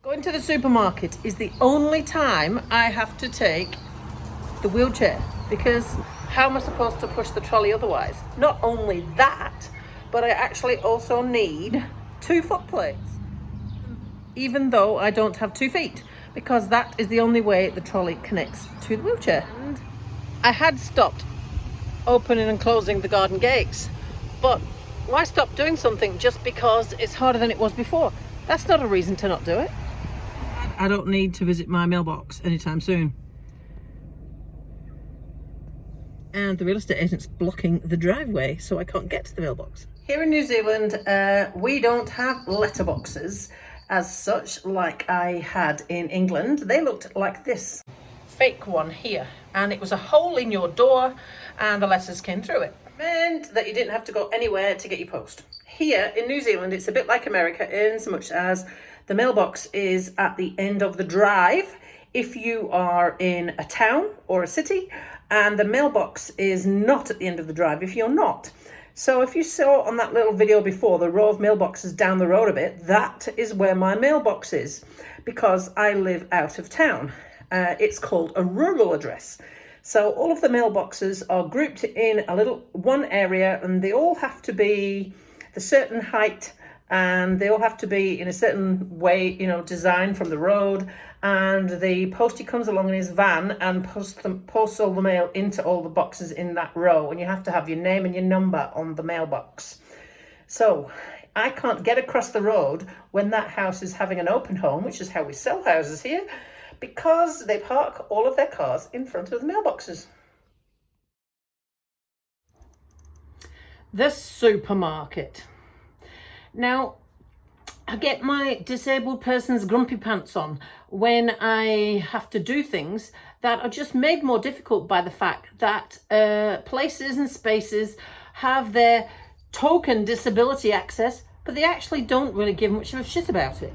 Going to the supermarket is the only time I have to take the wheelchair, because how am I supposed to push the trolley otherwise? Not only that, but I actually also need 2 foot plates, even though I don't have 2 feet, because that is the only way the trolley connects to the wheelchair. And I had stopped opening and closing the garden gates, but why stop doing something just because it's harder than it was before? That's not a reason to not do it. I don't need to visit my mailbox anytime soon. And the real estate agent's blocking the driveway, so I can't get to the mailbox. Here in New Zealand, we don't have letterboxes as such like I had in England. They looked like this. Fake one here. And it was a hole in your door and the letters came through it. Meant that you didn't have to go anywhere to get your post. Here in New Zealand, it's a bit like America in so much as the mailbox is at the end of the drive if you are in a town or a city, and the mailbox is not at the end of the drive if you're not. So if you saw on that little video before the row of mailboxes down the road a bit, that is where my mailbox is because I live out of town. It's called a rural address. So all of the mailboxes are grouped in a little one area, and they all have to be the certain height, and they all have to be in a certain way, designed from the road. And the postie comes along in his van and posts all the mail into all the boxes in that row, and you have to have your name and your number on the mailbox. So I can't get across the road when that house is having an open home, which is how we sell houses here, because they park all of their cars in front of the mailboxes. The supermarket. Now, I get my disabled person's grumpy pants on when I have to do things that are just made more difficult by the fact that places and spaces have their token disability access, but they actually don't really give much of a shit about it.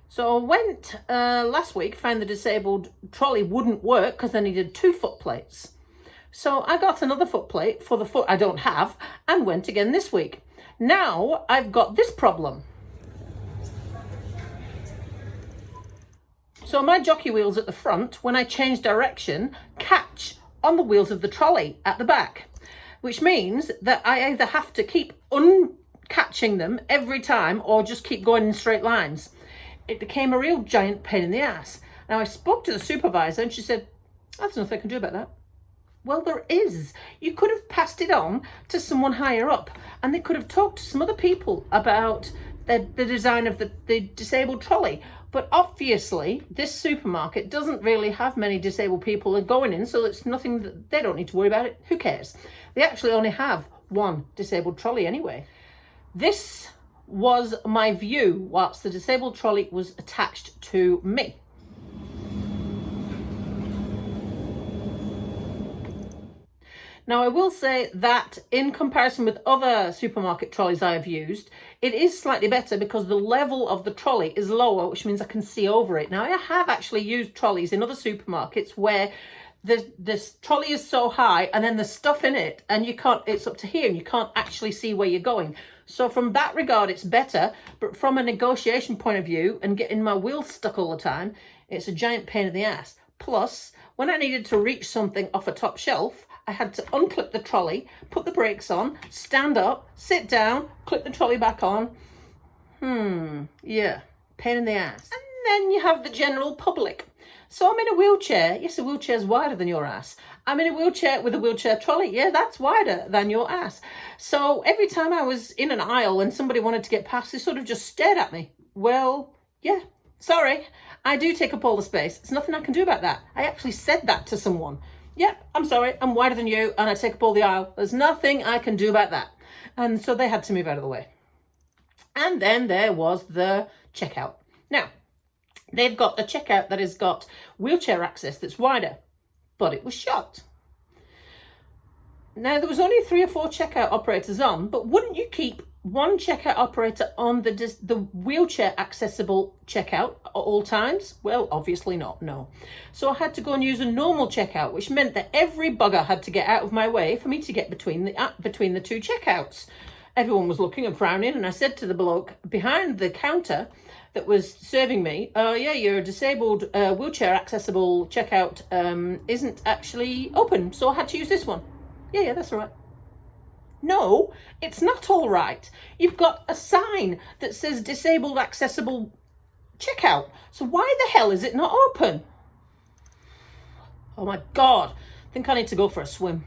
So I went last week, found the disabled trolley wouldn't work because I needed 2 foot plates. So I got another foot plate for the foot I don't have and went again this week. Now I've got this problem. So my jockey wheels at the front, when I change direction, catch on the wheels of the trolley at the back, which means that I either have to keep uncatching them every time or just keep going in straight lines. It became a real giant pain in the ass. Now I spoke to the supervisor and she said, "There's nothing I can do about that." Well, there is. You could have passed it on to someone higher up, and they could have talked to some other people about the design of the disabled trolley. But obviously, this supermarket doesn't really have many disabled people going in, so it's nothing that they don't need to worry about it. Who cares? They actually only have 1 disabled trolley anyway. This was my view whilst the disabled trolley was attached to me. Now, I will say that in comparison with other supermarket trolleys I have used, it is slightly better because the level of the trolley is lower, which means I can see over it. Now, I have actually used trolleys in other supermarkets where this trolley is so high and then there's stuff in it and it's up to here and you can't actually see where you're going. So from that regard, it's better. But from a negotiation point of view and getting my wheels stuck all the time, it's a giant pain in the ass. Plus, when I needed to reach something off a top shelf, I had to unclip the trolley, put the brakes on, stand up, sit down, clip the trolley back on. Yeah, pain in the ass. And then you have the general public. So I'm in a wheelchair. Yes, a wheelchair's wider than your ass. I'm in a wheelchair with a wheelchair trolley. Yeah, that's wider than your ass. So every time I was in an aisle and somebody wanted to get past, they sort of just stared at me. Well, yeah, sorry. I do take up all the space. There's nothing I can do about that. I actually said that to someone. Yep, I'm sorry, I'm wider than you and I take up all the aisle. There's nothing I can do about that. And so they had to move out of the way. And then there was the checkout. Now, they've got a checkout that has got wheelchair access that's wider, but it was shut. Now, there was only 3 or 4 checkout operators on, but wouldn't you keep 1 checkout operator on the wheelchair accessible checkout at all times? Well, obviously not, no. So I had to go and use a normal checkout, which meant that every bugger had to get out of my way for me to get between the 2 checkouts. Everyone was looking and frowning, and I said to the bloke behind the counter that was serving me, "Oh yeah, your disabled wheelchair accessible checkout isn't actually open, so I had to use this one." Yeah, that's all right. No, it's not all right. You've got a sign that says disabled accessible checkout, so why the hell is it not open? Oh my God, I think I need to go for a swim.